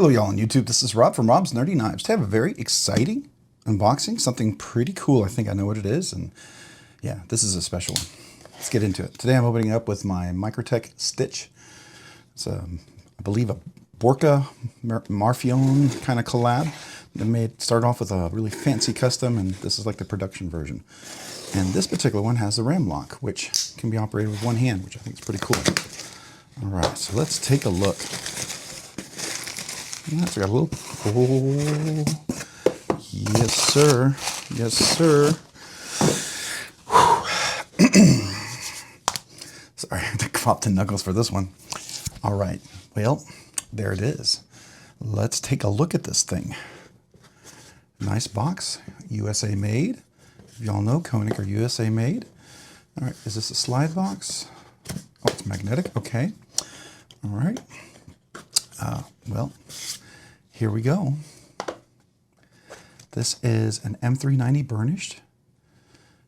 Hello y'all on YouTube, this is Rob from Rob's Nerdy Knives. To have a very exciting unboxing, something pretty cool. I think I know what it is, and yeah, this is a special one. Let's get into it. Today I'm opening it up with my Microtech Stitch. It's I believe a Borka Marfion kind of collab. They started off with a really fancy custom, and this is like the production version. And this particular one has the ram lock, which can be operated with one hand, which I think is pretty cool. All right, so let's take a look. Yes, we got a little. Oh, yes, sir. Yes, sir. Sorry, I had to pop the knuckles for this one. All right. Well, there it is. Let's take a look at this thing. Nice box, USA made. If y'all know, Koenig are USA made. All right, is this a slide box? Oh, it's magnetic. Okay. All right. Well, here we go. This is an M390 burnished,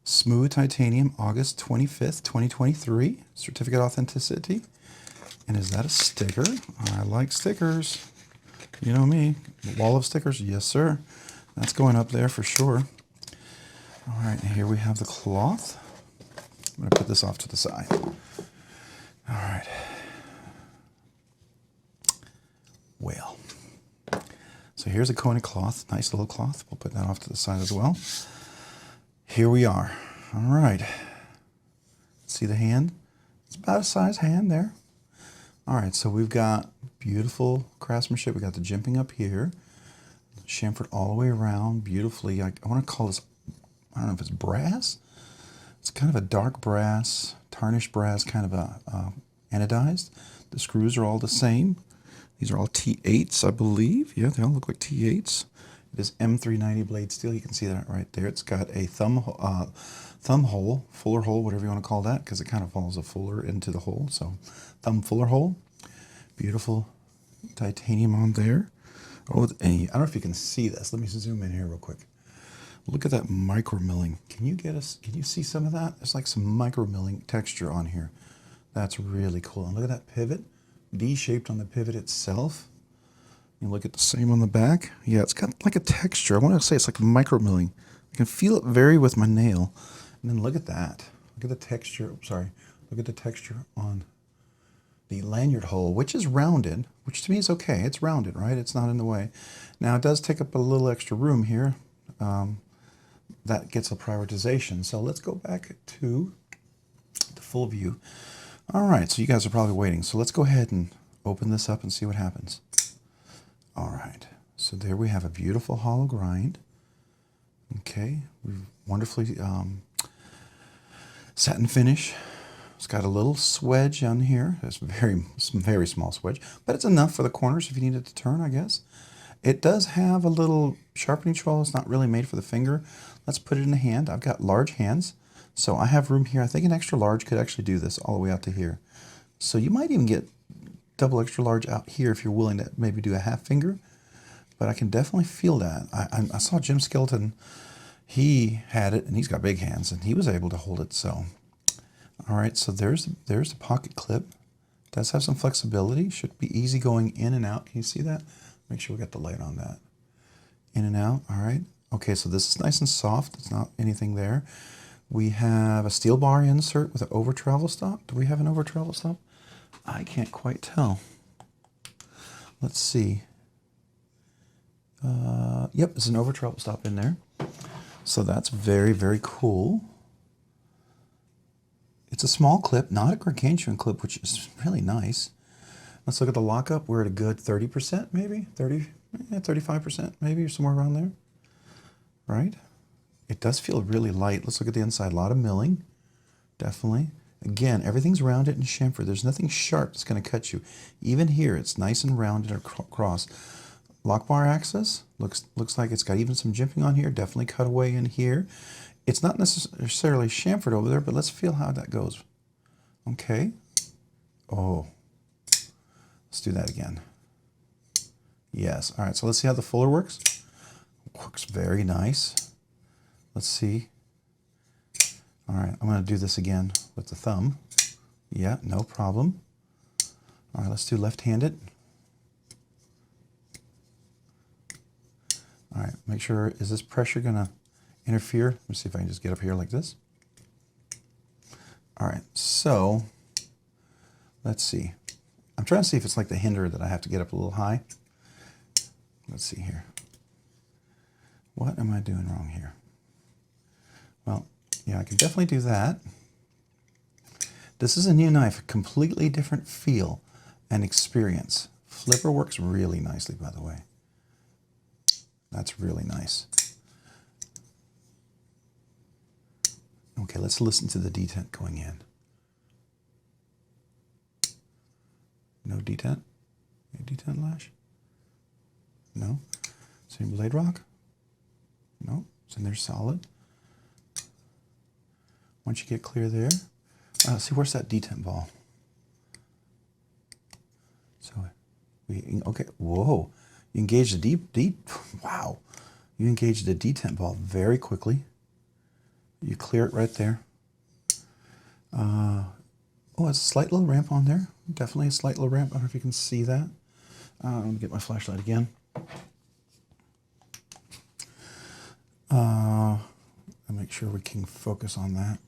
smooth titanium, August 25th, 2023, certificate authenticity. And is that a sticker? I like stickers. You know me, wall of stickers. Yes, sir. That's going up there for sure. All right, here we have the cloth. I'm going to put this off to the side. All right. Well, so here's a Koenig cloth, nice little cloth. We'll put that off to the side as well. Here we are. All right. See the hand? It's about a size hand there. All right, so we've got beautiful craftsmanship. We got the jimping up here, chamfered all the way around beautifully. I want to call this, I don't know if it's brass. It's kind of a dark brass, tarnished brass, kind of a anodized. The screws are all the same. These are all T8s, I believe. Yeah, they all look like T8s. It is M390 blade steel. You can see that right there. It's got a thumb hole, fuller hole, whatever you want to call that, because it kind of follows a fuller into the hole. So thumb fuller hole. Beautiful titanium on there. Oh, and I don't know if you can see this. Let me zoom in here real quick. Look at that micro milling. Can you see some of that? There's like some micro milling texture on here. That's really cool. And look at that pivot. D-shaped on the pivot itself. You look at the same on the back. Yeah, it's got like a texture. I want to say it's like micro milling. I can feel it vary with my nail. And then look at that. Look at the texture. Oops, sorry. Look at the texture on the lanyard hole, which is rounded, which to me is okay. It's rounded, right? It's not in the way. Now it does take up a little extra room here. That gets a prioritization. So let's go back to the full view. All right, so you guys are probably waiting. So let's go ahead and open this up and see what happens. All right, so there we have a beautiful hollow grind. Okay, wonderfully satin finish. It's got a little swedge on here. It's very small swedge, but it's enough for the corners if you need it to turn, I guess. It does have a little sharpening tool. It's not really made for the finger. Let's put it in the hand. I've got large hands. So I have room here. I think an extra large could actually do this all the way out to here. So you might even get double extra large out here if you're willing to maybe do a half finger. But I can definitely feel that. I saw Jim Skeleton. He had it, and he's got big hands, and he was able to hold it. So, all right. So there's the pocket clip. It does have some flexibility. Should be easy going in and out. Can you see that? Make sure we got the light on that. In and out. All right. Okay. So this is nice and soft. It's not anything there. We have a steel bar insert with an over travel stop. Do we have an over travel stop? I can't quite tell. Let's see. Yep, there's an over travel stop in there. So that's very, very cool. It's a small clip, not a gargantuan clip, which is really nice. Let's look at the lockup. We're at a good 30%, maybe 35%, maybe, or somewhere around there. Right? It does feel really light. Let's look at the inside. A lot of milling, definitely. Again, everything's rounded and chamfered. There's nothing sharp that's going to cut you. Even here, it's nice and rounded across. Lock bar access looks like it's got even some jimping on here. Definitely cut away in here. It's not necessarily chamfered over there, but let's feel how that goes. Okay. Oh, let's do that again. Yes. All right. So let's see how the fuller works. Works very nice. Let's see. All right, I'm going to do this again with the thumb. Yeah, no problem. All right, let's do left-handed. All right, make sure, is this pressure gonna interfere? Let me see if I can just get up here like this. All right, so let's see. I'm trying to see if it's like the hinder that I have to get up a little high. Let's see here. What am I doing wrong here? Well, yeah, I can definitely do that. This is a new knife, completely different feel and experience. Flipper works really nicely, by the way. That's really nice. Okay, let's listen to the detent going in. No detent? No detent lash? No? Same blade rock? No, it's in there solid. Once you get clear there, see, where's that detent ball? So, okay, whoa. You engage the wow. You engage the detent ball very quickly. You clear it right there. Oh, it's a slight little ramp on there. Definitely a slight little ramp. I don't know if you can see that. Let me get my flashlight again. I'll make sure we can focus on that.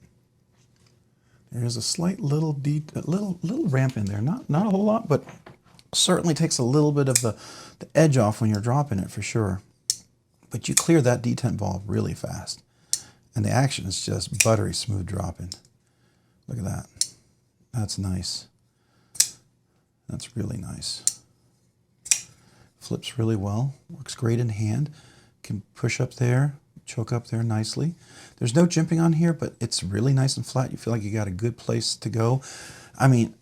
There is a slight little ramp in there. Not a whole lot, but certainly takes a little bit of the edge off when you're dropping it for sure. But you clear that detent ball really fast. And the action is just buttery smooth dropping. Look at that. That's nice. That's really nice. Flips really well. Works great in hand. Can push up there, choke up there nicely. There's no jimping on here, but it's really nice and flat. You feel like you got a good place to go. I mean,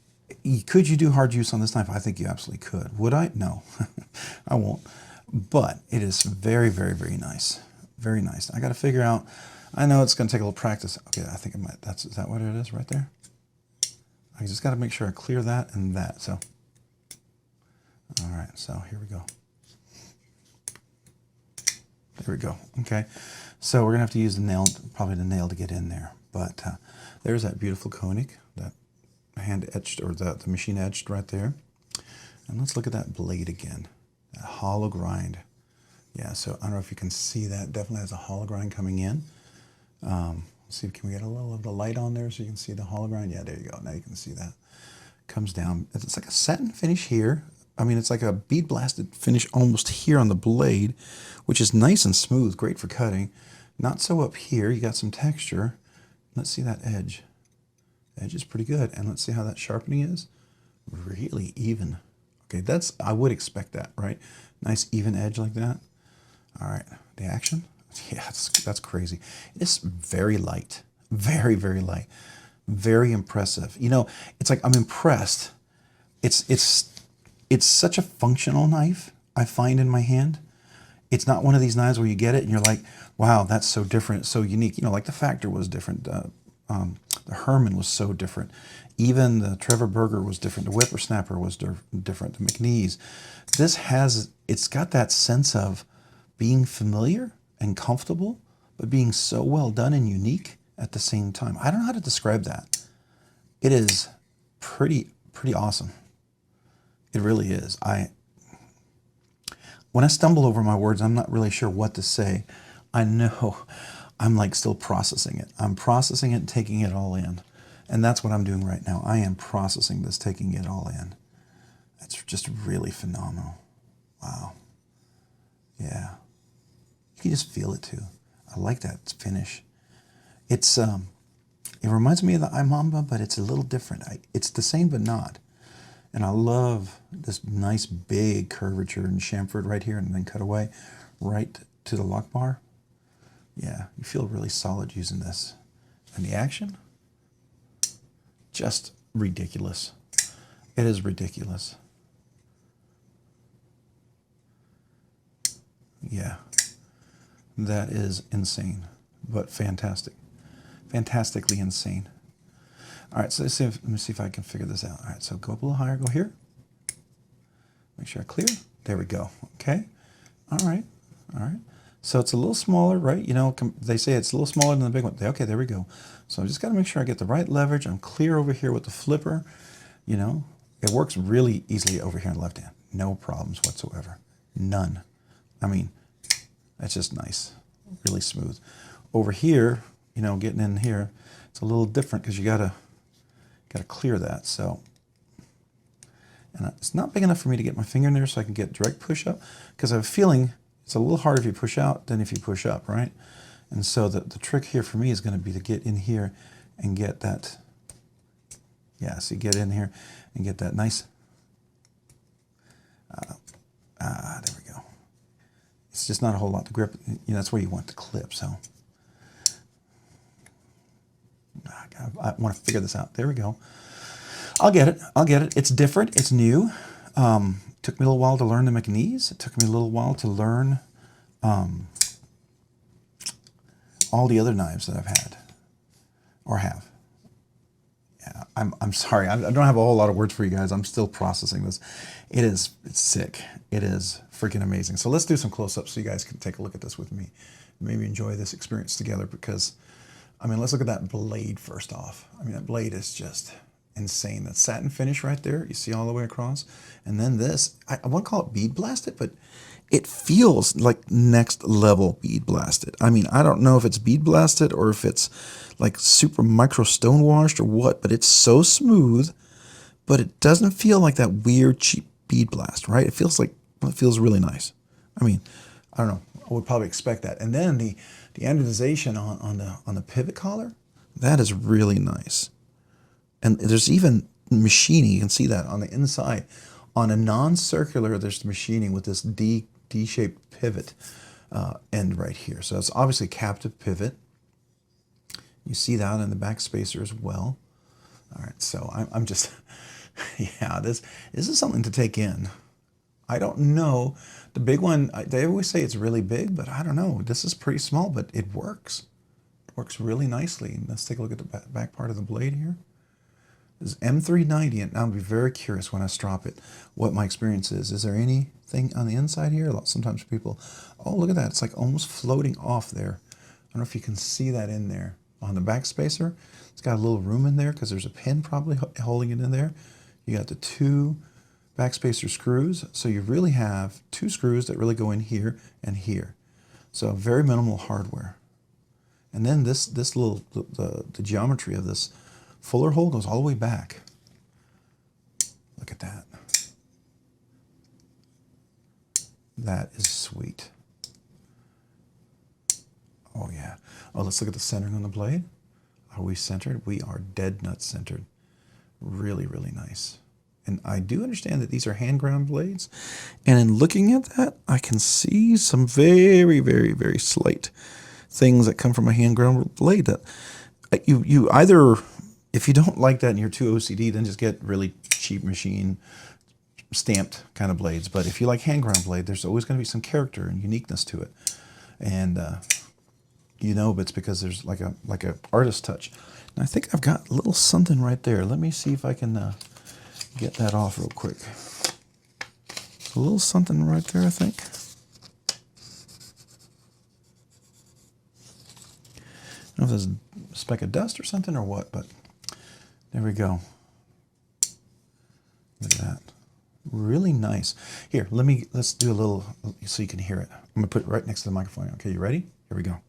could you do hard use on this knife? I think you absolutely could. Would I? No, I won't. But it is very, very, very nice. Very nice. I got to figure out, I know it's going to take a little practice. Okay, I think I might, is that what it is right there? I just got to make sure I clear that and that. So, all right, so here we go. There we go. Okay, so we're going to have to use the nail, probably the nail to get in there. But there's that beautiful Koenig, that hand etched, or the machine etched right there. And let's look at that blade again, that hollow grind. Yeah, so I don't know if you can see that. Definitely has a hollow grind coming in. Let's see, can we get a little of the light on there so you can see the hollow grind? Yeah, there you go. Now you can see that. Comes down. It's like a satin finish here. I mean, it's like a bead blasted finish almost here on the blade, which is nice and smooth, great for cutting. Not so up here. You got some texture. Let's see that edge. The edge is pretty good. And let's see how that sharpening is. Really even. Okay, I would expect that, right? Nice even edge like that. All right, the action. Yeah, that's crazy. It's very light. Very, very light. Very impressive. You know, it's like I'm impressed. It's such a functional knife, I find, in my hand. It's not one of these knives where you get it and you're like, wow, that's so different, so unique. You know, like the Factor was different. The Herman was so different. Even the Trevor Berger was different. The Whippersnapper was different. The McNeese. It's got that sense of being familiar and comfortable, but being so well done and unique at the same time. I don't know how to describe that. It is pretty awesome. It really is. When I stumble over my words, I'm not really sure what to say. I know I'm like still processing it. I'm processing it and taking it all in. And that's what I'm doing right now. I am processing this, taking it all in. It's just really phenomenal. Wow. Yeah. You can just feel it too. I like that finish. It reminds me of the iMamba, but it's a little different. It's the same, but not. And I love this nice big curvature and chamfered right here and then cut away right to the lock bar. Yeah, you feel really solid using this. And the action? Just ridiculous. It is ridiculous. Yeah, that is insane, but fantastic. Fantastically insane. All right, so let me see if I can figure this out. All right, so go up a little higher, go here. Make sure I clear. There we go, okay. All right. So it's a little smaller, right? You know, they say it's a little smaller than the big one. Okay, there we go. So I just got to make sure I get the right leverage. I'm clear over here with the flipper. You know, it works really easily over here on the left hand. No problems whatsoever. None. I mean, That's just nice, really smooth. Over here, you know, getting in here, it's a little different because you gotta clear that. So, and it's not big enough for me to get my finger in there so I can get direct push up, because I have a feeling it's a little harder if you push out than if you push up, right? And so the trick here for me is going to be to get in here and get that, yeah, so you get in here and get that nice, there we go. It's just not a whole lot to grip. You know, that's where you want the clip, so. I want to figure this out. There we go. I'll get it. I'll get it. It's different. It's new. Took me a little while to learn the mechanisms. It took me a little while to learn all the other knives that I've had or have. Yeah, I'm sorry. I don't have a whole lot of words for you guys. I'm still processing this. It's sick. It is freaking amazing. So let's do some close-ups so you guys can take a look at this with me. Maybe enjoy this experience together, because, I mean, let's look at that blade first off. I mean, that blade is just insane. That satin finish right there, you see all the way across. And then this, I won't call it bead blasted, but it feels like next level bead blasted. I mean, I don't know if it's bead blasted or if it's like super micro stone washed or what, but it's so smooth, but it doesn't feel like that weird cheap bead blast, right? It feels like, well, it feels really nice. I mean, I don't know, I would probably expect that. And then the anodization on the pivot collar, that is really nice. And there's even machining, you can see that on the inside. On a non-circular, there's machining with this D-shaped pivot end right here. So it's obviously a captive pivot. You see that in the back spacer as well. All right, so I'm just, yeah, this is something to take in. I don't know. The big one, they always say it's really big, but I don't know. This is pretty small, but it works. It works really nicely. Let's take a look at the back part of the blade here. This is M390, and I'll be very curious when I strop it what my experience is. Is there anything on the inside here? Sometimes people, oh, look at that. It's like almost floating off there. I don't know if you can see that in there. On the back spacer, it's got a little room in there because there's a pin probably holding it in there. You got the two back spacer screws, so you really have two screws that really go in here and here. So very minimal hardware. And then this little, the geometry of this fuller hole goes all the way back. Look at that. That is sweet. Oh yeah. Oh, let's look at the centering on the blade. Are we centered? We are dead nut centered. Really, really nice. And I do understand that these are hand ground blades. And in looking at that, I can see some very, very, very slight things that come from a hand ground blade that you either, if you don't like that and you're too OCD, then just get really cheap machine stamped kind of blades. But if you like hand ground blade, there's always going to be some character and uniqueness to it. And you know, but it's because there's like a artist touch. And I think I've got a little something right there. Let me see if I can get that off real quick. A little something right there, I think. I don't know if there's a speck of dust or something or what, but there we go. Look at that. Really nice. Here, let's do a little so you can hear it. I'm gonna put it right next to the microphone. Okay, you ready? Here we go.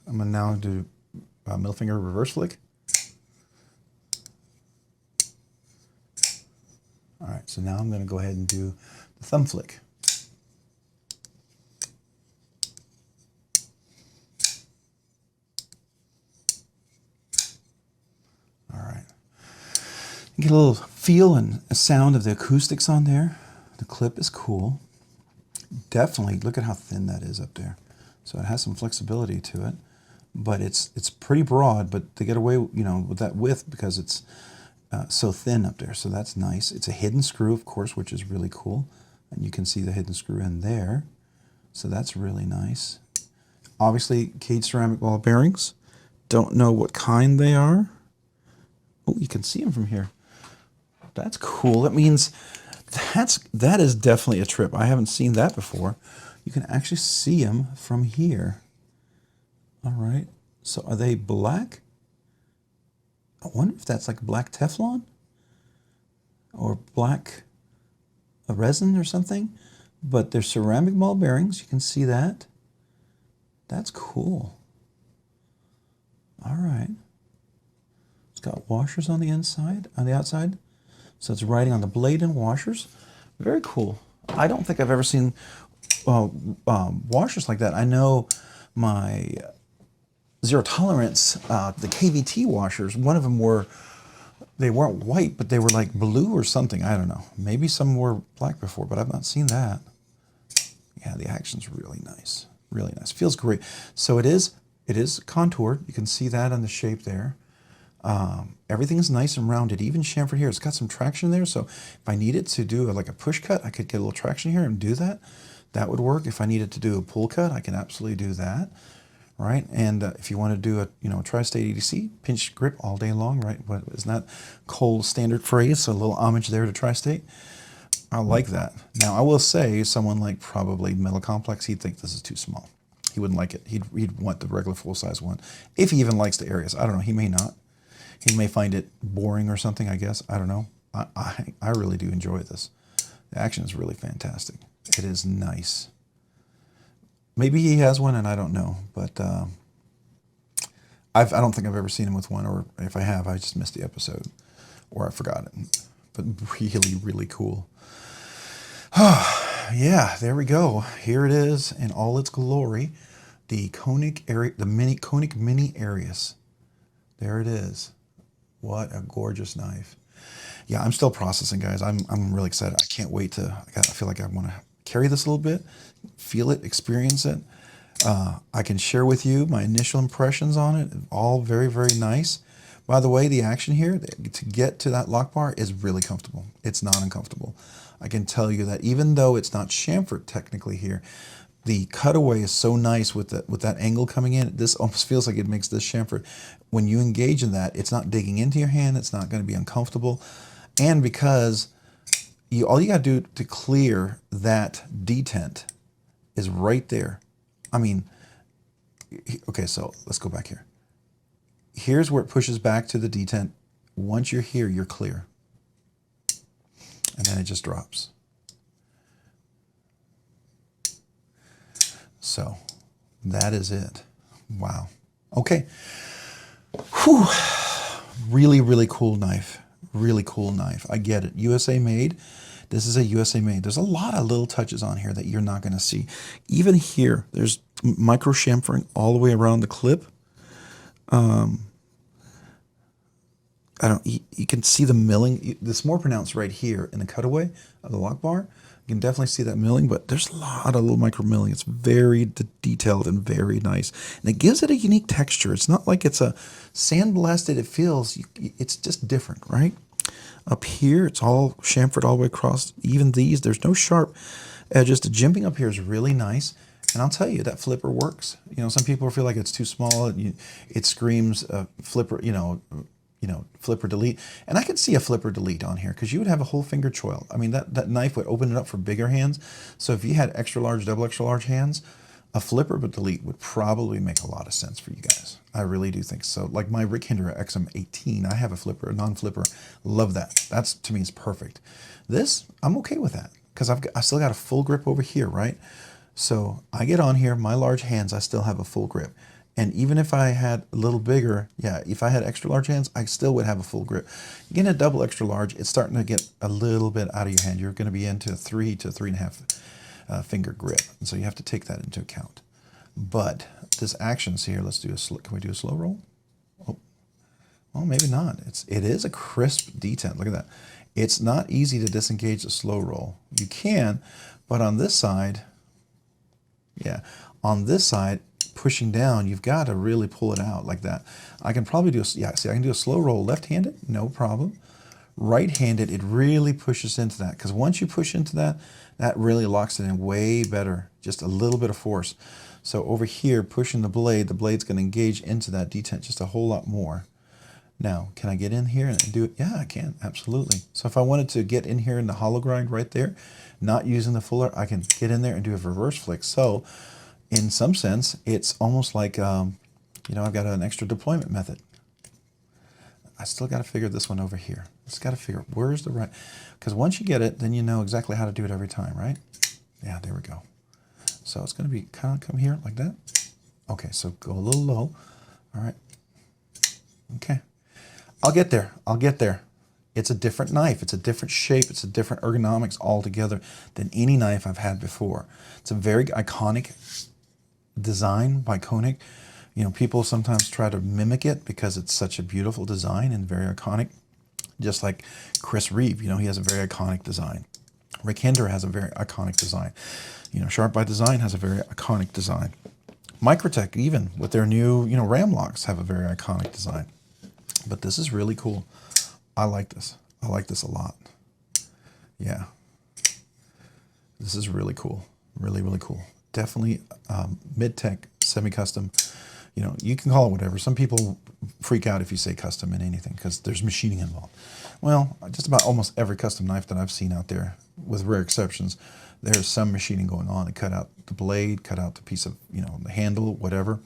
I'm gonna now do middle finger reverse flick. All right, so now I'm gonna go ahead and do the thumb flick. All right. Get a little feel and a sound of the acoustics on there. The clip is cool. Definitely, look at how thin that is up there. So it has some flexibility to it. But it's pretty broad, but they get away, you know, with that width because it's so thin up there. So that's nice. It's a hidden screw, of course, which is really cool. And you can see the hidden screw in there. So that's really nice. Obviously, cage ceramic ball bearings. Don't know what kind they are. Oh, you can see them from here. That's cool. That means that is definitely a trip. I haven't seen that before. You can actually see them from here. All right, so are they black? I wonder if that's like black Teflon. or black resin or something, but they're ceramic ball bearings. You can see that. That's cool. All right. It's got washers on the inside, on the outside. So it's riding on the blade and washers. Very cool. I don't think I've ever seen washers like that. I know my zero tolerance, the KVT washers, one of them they weren't white, but they were like blue or something. I don't know. Maybe some were black before, but I've not seen that. Yeah, the action's really nice. Really nice. Feels great. So it is contoured. You can see that on the shape there. Everything is nice and rounded, even chamfered here. It's got some traction there, so if I needed to do like a push cut, I could get a little traction here and do that. That would work. If I needed to do a pull cut, I can absolutely do that, right? And if you want to do a tri-state EDC, pinch grip all day long, right? Isn't that Cole's standard phrase? So a little homage there to tri-state. I like that. Now, I will say, someone like probably Metal Complex, he'd think this is too small. He wouldn't like it. He'd want the regular full-size one. If he even likes the Arius. I don't know. He may not. He may find it boring or something, I guess. I don't know. I really do enjoy this. The action is really fantastic. It is nice. Maybe he has one and I don't know, but I don't think I've ever seen him with one, or if I have, I just missed the episode or I forgot it. But really, really cool. Yeah, there we go. Here it is in all its glory. The Koenig Mini Arius. There it is. What a gorgeous knife. Yeah, I'm still processing, guys. I'm really excited. I can't wait I feel like I want to carry this a little bit, feel it, experience it. I can share with you my initial impressions on it. All very, very nice. By the way, the action here, to get to that lock bar is really comfortable. It's not uncomfortable. I can tell you that even though it's not chamfered technically here, the cutaway is so nice with that angle coming in. This almost feels like it makes this chamfered. When you engage in that, it's not digging into your hand. It's not going to be uncomfortable. And because all you got to do to clear that detent is right there. I mean, okay, so let's go back here. Here's where it pushes back to the detent. Once you're here, you're clear. And then it just drops. So that is it. Wow. Okay. Whew. Really, really cool knife. Really cool knife. I get it. USA made. This is a USA made. There's a lot of little touches on here that you're not going to see. Even here, there's micro chamfering all the way around the clip. You can see the milling. It's more pronounced right here in the cutaway of the lock bar. You can definitely see that milling, but there's a lot of little micro milling. It's very detailed and very nice. And it gives it a unique texture. It's not like it's a sandblasted. It feels, it's just different, right? Up here, it's all chamfered all the way across. Even these, there's no sharp edges. The jimping up here is really nice. And I'll tell you, that flipper works. You know, some people feel like it's too small. It screams flipper, flipper delete. And I could see a flipper delete on here because you would have a whole finger choil. I mean, that knife would open it up for bigger hands. So if you had extra large, double extra large hands, a flipper but delete would probably make a lot of sense for you guys. I really do think so. Like my Rick Hinder XM18, I have a flipper, a non-flipper. Love that. That's, to me, is perfect. This, I'm okay with that because I still got a full grip over here, right? So I get on here, my large hands, I still have a full grip. And even if I had a little bigger, if I had extra large hands, I still would have a full grip. Getting a double extra large, it's starting to get a little bit out of your hand. You're going to be into a 3 to 3.5 finger grip. And so you have to take that into account. But this actions here, let's do can we do a slow roll? Oh, well, maybe not. It is a crisp detent. Look at that. It's not easy to disengage the slow roll. You can, but on this side, on this side, pushing down, you've got to really pull it out like that. I can probably do I can do a slow roll left-handed, no problem. Right-handed, it really pushes into that because once you push into that, that really locks it in way better. Just a little bit of force. So over here, pushing the blade's going to engage into that detent just a whole lot more. Now, can I get in here and do it? Yeah, I can, absolutely. So if I wanted to get in here in the hollow grind right there, not using the fuller, I can get in there and do a reverse flick. So in some sense, it's almost like, I've got an extra deployment method. I still got to figure this one over here. Just got to figure where's the right, because once you get it, then you know exactly how to do it every time, right? Yeah, there we go. So it's going to be kind of come here like that. Okay, so go a little low. All right. Okay. I'll get there. I'll get there. It's a different knife. It's a different shape. It's a different ergonomics altogether than any knife I've had before. It's a very iconic design by Koenig. You know, people sometimes try to mimic it because it's such a beautiful design and very iconic. Just like Chris Reeve, you know, he has a very iconic design. Rick Hinder has a very iconic design. You know, Sharp by Design has a very iconic design. Microtech, even with their new, you know, ram locks, have a very iconic design. But this is really cool. I like this. I like this a lot. Yeah. This is really cool. Really, really cool. Definitely mid-tech, semi-custom. You know, you can call it whatever. Some people freak out if you say custom in anything because there's machining involved. Well, just about almost every custom knife that I've seen out there, with rare exceptions, there's some machining going on. It cut out the blade, cut out the piece of, you know, the handle, whatever.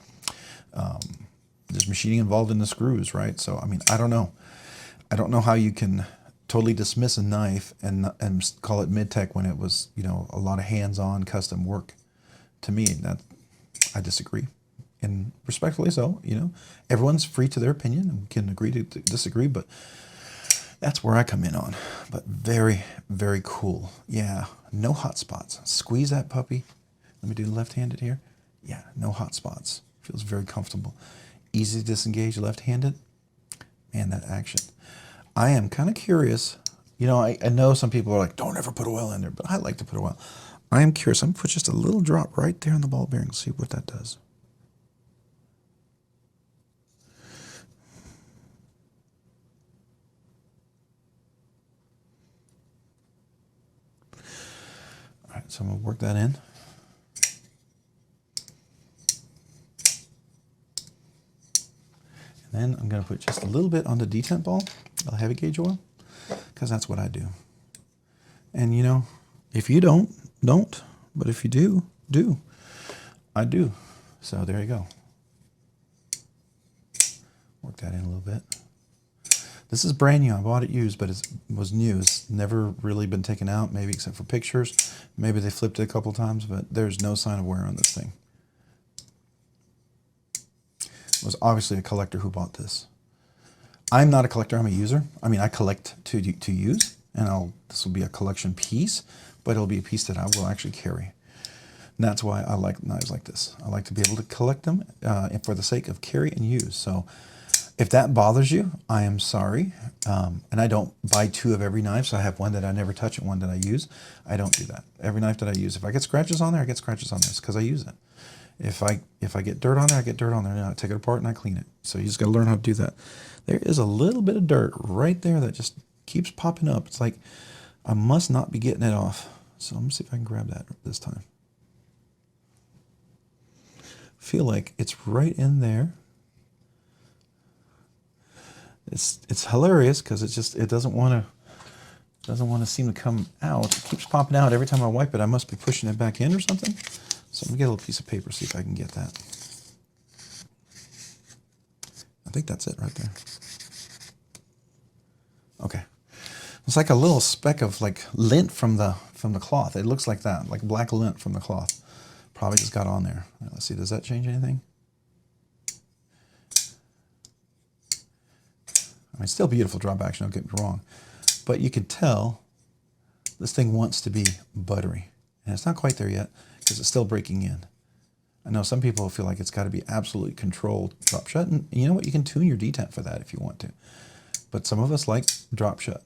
There's machining involved in the screws, right? So, I mean, I don't know. I don't know how you can totally dismiss a knife and call it mid-tech when it was, you know, a lot of hands-on custom work. To me, that I disagree. And respectfully so, you know, everyone's free to their opinion and can agree to disagree, but that's where I come in on. But very, very cool. Yeah, no hot spots. Squeeze that puppy. Let me do left-handed here. Yeah, no hot spots. Feels very comfortable. Easy to disengage left-handed. Man, that action. I am kind of curious. You know, I know some people are like, don't ever put oil in there, but I like to put oil. I am curious. I'm going to put just a little drop right there in the ball bearing. See what that does. All right, so I'm going to work that in. And then I'm going to put just a little bit on the detent ball, a heavy gauge oil, because that's what I do. And you know, if you don't. But if you do. I do. So there you go. Work that in a little bit. This is brand new. I bought it used, but it was new. It's never really been taken out, maybe except for pictures. Maybe they flipped it a couple times, but there's no sign of wear on this thing. It was obviously a collector who bought this. I'm not a collector. I'm a user. I mean, I collect to use, and this will be a collection piece, but it'll be a piece that I will actually carry. And that's why I like knives like this. I like to be able to collect them for the sake of carry and use. So if that bothers you, I am sorry. And I don't buy two of every knife, so I have one that I never touch and one that I use. I don't do that. Every knife that I use, if I get scratches on there, I get scratches on this because I use it. If I get dirt on there, I get dirt on there. Now I take it apart and I clean it. So you just got to learn how to do that. There is a little bit of dirt right there that just keeps popping up. It's like I must not be getting it off. So let me see if I can grab that this time. Feel like it's right in there. It's hilarious because it doesn't want to seem to come out. It keeps popping out every time I wipe it. I must be pushing it back in or something. So I'm gonna get a little piece of paper, see if I can get that. I think that's it right there. Okay. It's like a little speck of like lint from the cloth. It looks like that, like black lint from the cloth. Probably just got on there. Right, let's see, does that change anything? I mean, still beautiful drop action, don't get me wrong. But you can tell this thing wants to be buttery. And it's not quite there yet because it's still breaking in. I know some people feel like it's got to be absolutely controlled drop shut. And you know what? You can tune your detent for that if you want to. But some of us like drop shut.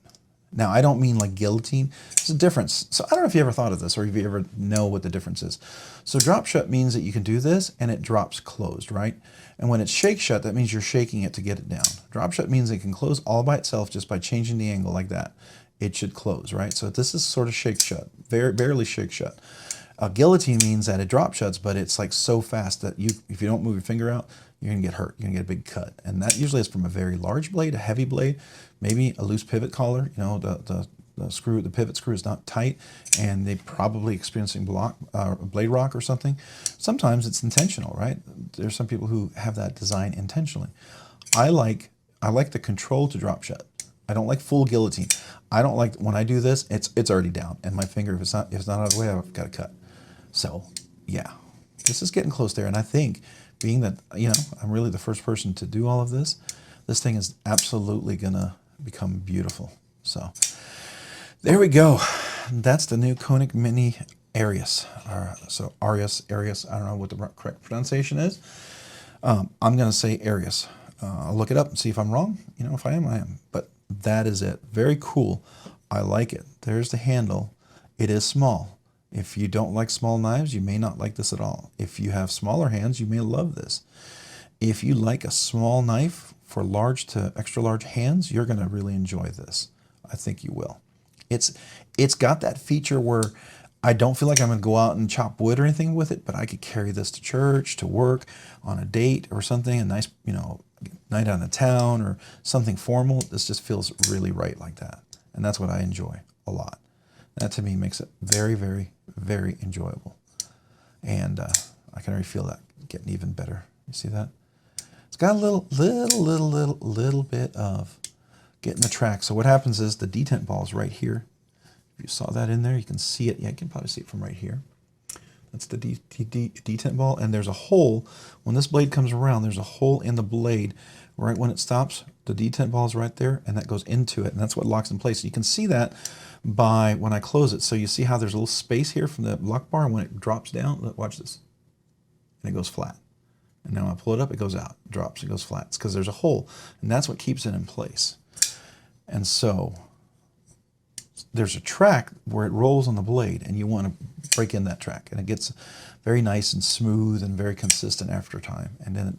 Now, I don't mean like guillotine. There's a difference. So I don't know if you ever thought of this or if you ever know what the difference is. So drop shut means that you can do this and it drops closed, right? And when it's shake shut, that means you're shaking it to get it down. Drop shut means it can close all by itself just by changing the angle like that. It should close, right? So this is sort of shake shut, barely shake shut. Guillotine means that it drop shuts, but it's like so fast that if you don't move your finger out, you're gonna get hurt. You're gonna get a big cut. And that usually is from a very large blade, a heavy blade, maybe a loose pivot collar. You know, the pivot screw is not tight, and they're probably experiencing blade rock or something. Sometimes it's intentional, right? There's some people who have that design intentionally. I like I like the control to drop shut. I don't like full guillotine. I don't like, when I do this, it's already down. And my finger, if it's not out of the way, I've got to cut. So yeah, this is getting close there. And I think being that, you know, I'm really the first person to do all of this, this thing is absolutely gonna become beautiful. So there we go. That's the new Koenig Mini Arius. So Arius, I don't know what the correct pronunciation is. I'm gonna say Arius. I'll look it up and see if I'm wrong. You know, if I am, I am. But that is it. Very cool. I like it. There's the handle. It is small. If you don't like small knives, you may not like this at all. If you have smaller hands, you may love this. If you like a small knife for large to extra large hands, you're going to really enjoy this. I think you will. It's got that feature where I don't feel like I'm going to go out and chop wood or anything with it, but I could carry this to church, to work, on a date or something, a nice, you know, night out of town or something formal. This just feels really right like that. And that's what I enjoy a lot. That to me makes it very, very, very enjoyable. And I can already feel that getting even better. You see that? It's got a little bit of getting the track. So what happens is the detent ball is right here. If you saw that in there, you can see it. Yeah, you can probably see it from right here. That's the detent ball. And there's a hole. When this blade comes around, there's a hole in the blade. Right when it stops, the detent ball is right there, and that goes into it. And that's what locks in place. You can see that by when I close it. So you see how there's a little space here from the lock bar, and when it drops down, watch this, and it goes flat. And now when I pull it up, it goes out, it drops, it goes flat. It's because there's a hole, and that's what keeps it in place. And so there's a track where it rolls on the blade, and you want to break in that track, and it gets very nice and smooth and very consistent after time. And then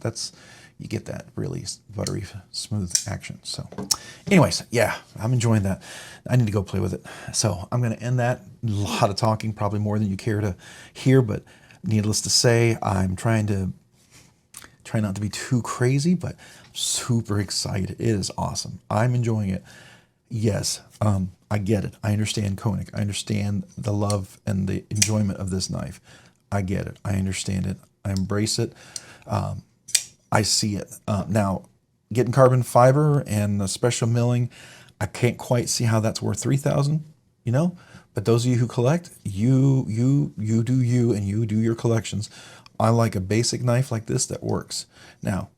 you get that really buttery, smooth action. So anyways, yeah, I'm enjoying that. I need to go play with it. So I'm going to end that. A lot of talking, probably more than you care to hear, but needless to say, I'm trying not to be too crazy, but I'm super excited. It is awesome. I'm enjoying it. Yes, I get it. I understand Koenig. I understand the love and the enjoyment of this knife. I get it. I understand it. I embrace it. I see it. Now, getting carbon fiber and the special milling, I can't quite see how that's worth $3,000, you know? But those of you who collect, you do you, and you do your collections. I like a basic knife like this that works. Now,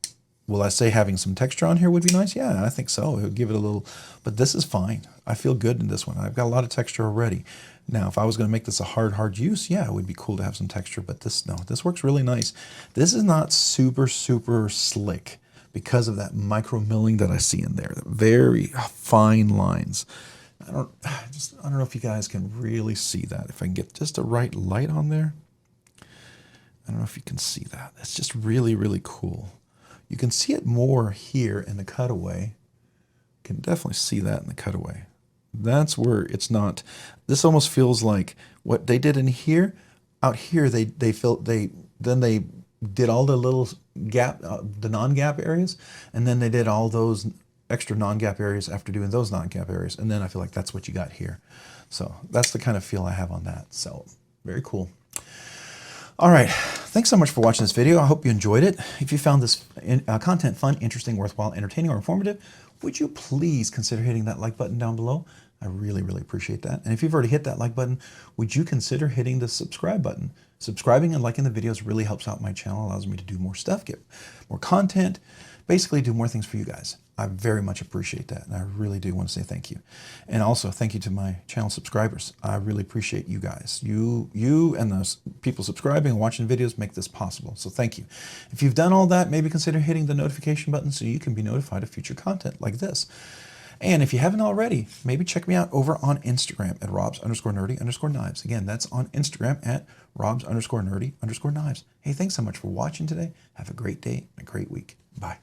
will I say having some texture on here would be nice? Yeah, I think so. It would give it a little, but this is fine. I feel good in this one. I've got a lot of texture already. Now, if I was going to make this a hard use, yeah, it would be cool to have some texture, but this works really nice. This is not super slick because of that micro milling that I see in there. Very fine lines. I don't know if you guys can really see that. If I can get just the right light on there. I don't know if you can see that. It's just really cool. You can see it more here in the cutaway. You can definitely see that in the cutaway. That's where it's not. This almost feels like what they did in here. Out here, they did all the little gap, the non-gap areas, and then they did all those extra non-gap areas after doing those non-gap areas, and then I feel like that's what you got here. So that's the kind of feel I have on that. So very cool. All right, thanks so much for watching this video. I hope you enjoyed it. If you found this content fun, interesting, worthwhile, entertaining, or informative, would you please consider hitting that like button down below? I really appreciate that. And if you've already hit that like button, would you consider hitting the subscribe button? Subscribing and liking the videos really helps out my channel, allows me to do more stuff, get more content, basically do more things for you guys. I very much appreciate that, and I really do want to say thank you. And also thank you to my channel subscribers. I really appreciate you guys. You and the people subscribing and watching videos make this possible, so thank you. If you've done all that, maybe consider hitting the notification button so you can be notified of future content like this. And if you haven't already, maybe check me out over on Instagram at robs_nerdy_knives. Again, that's on Instagram at robs_nerdy_knives. Hey, thanks so much for watching today. Have a great day and a great week. Bye.